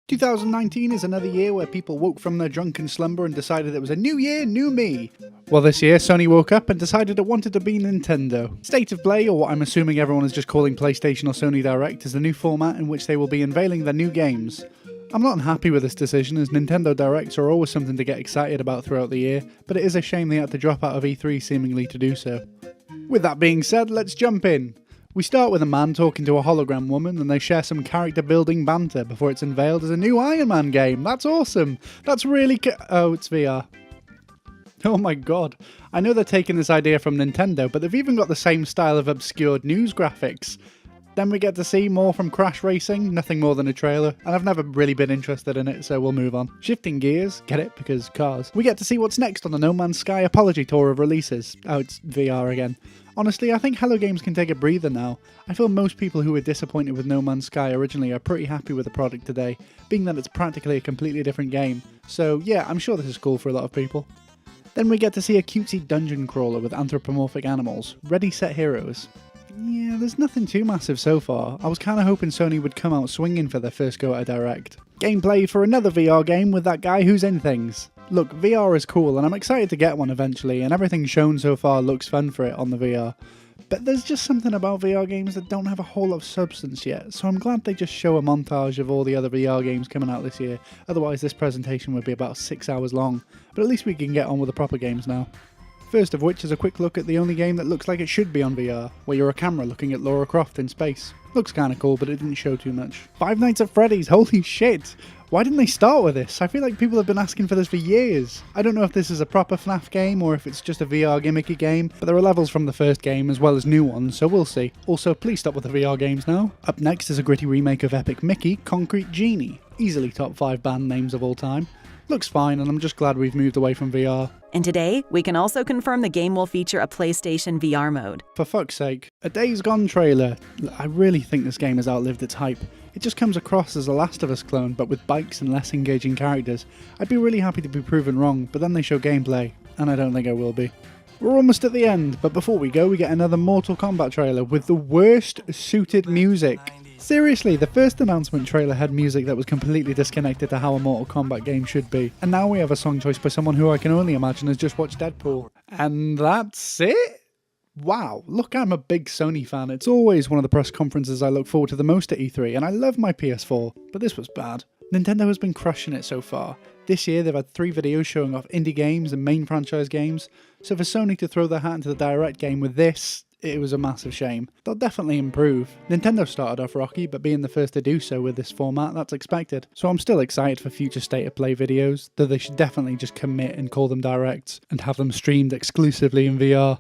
2019 is another year where people woke from their drunken slumber and decided it was a new year, new me. Well, this year Sony woke up and decided it wanted to be Nintendo. State of Play, or what I'm assuming everyone is just calling PlayStation or Sony Direct, is the new format in which they will be unveiling their new games. I'm not unhappy with this decision, as Nintendo Directs are always something to get excited about throughout the year, but it is a shame they had to drop out of E3 seemingly to do so. With that being said, let's jump in. We start with a man talking to a hologram woman, and they share some character building banter before it's unveiled as a new Iron Man game. That's awesome! That's really oh, it's VR. Oh my god. I know they're taking this idea from Nintendo, but they've even got the same style of obscured news graphics. Then we get to see more from Crash Racing, nothing more than a trailer, and I've never really been interested in it, so we'll move on. Shifting gears, get it? Because cars. We get to see what's next on the No Man's Sky apology tour of releases. Oh, it's VR again. Honestly, I think Hello Games can take a breather now. I feel most people who were disappointed with No Man's Sky originally are pretty happy with the product today, being that it's practically a completely different game. So yeah, I'm sure this is cool for a lot of people. Then we get to see a cutesy dungeon crawler with anthropomorphic animals. Ready, set, heroes. Yeah, there's nothing too massive so far. I was kinda hoping Sony would come out swinging for their first go at a Direct. Gameplay for another VR game with that guy who's in things. Look, VR is cool and I'm excited to get one eventually, and everything shown so far looks fun for it on the VR. But there's just something about VR games that don't have a whole lot of substance yet, so I'm glad they just show a montage of all the other VR games coming out this year, otherwise this presentation would be about 6 hours long. But at least we can get on with the proper games now. First of which is a quick look at the only game that looks like it should be on VR, where you're a camera looking at Lara Croft in space. Looks kinda cool, but it didn't show too much. Five Nights at Freddy's, holy shit! Why didn't they start with this? I feel like people have been asking for this for years. I don't know if this is a proper FNAF game or if it's just a VR gimmicky game, but there are levels from the first game as well as new ones, so we'll see. Also, please stop with the VR games now. Up next is a gritty remake of Epic Mickey, Concrete Genie. Easily top 5 band names of all time. Looks fine, and I'm just glad we've moved away from VR. And today, we can also confirm the game will feature a PlayStation VR mode. For fuck's sake. A Days Gone trailer. I really think this game has outlived its hype. It just comes across as a Last of Us clone, but with bikes and less engaging characters. I'd be really happy to be proven wrong, but then they show gameplay, and I don't think I will be. We're almost at the end, but before we go, we get another Mortal Kombat trailer with the worst suited music. Seriously, the first announcement trailer had music that was completely disconnected to how a Mortal Kombat game should be. And now we have a song choice by someone who I can only imagine has just watched Deadpool. And that's it? Wow, look, I'm a big Sony fan. It's always one of the press conferences I look forward to the most at E3, and I love my PS4, but this was bad. Nintendo has been crushing it so far. This year they've had 3 videos showing off indie games and main franchise games, so for Sony to throw their hat into the Direct game with this, it was a massive shame. They'll definitely improve. Nintendo started off rocky, but being the first to do so with this format, that's expected. So I'm still excited for future State of Play videos, though they should definitely just commit and call them Directs, and have them streamed exclusively in VR.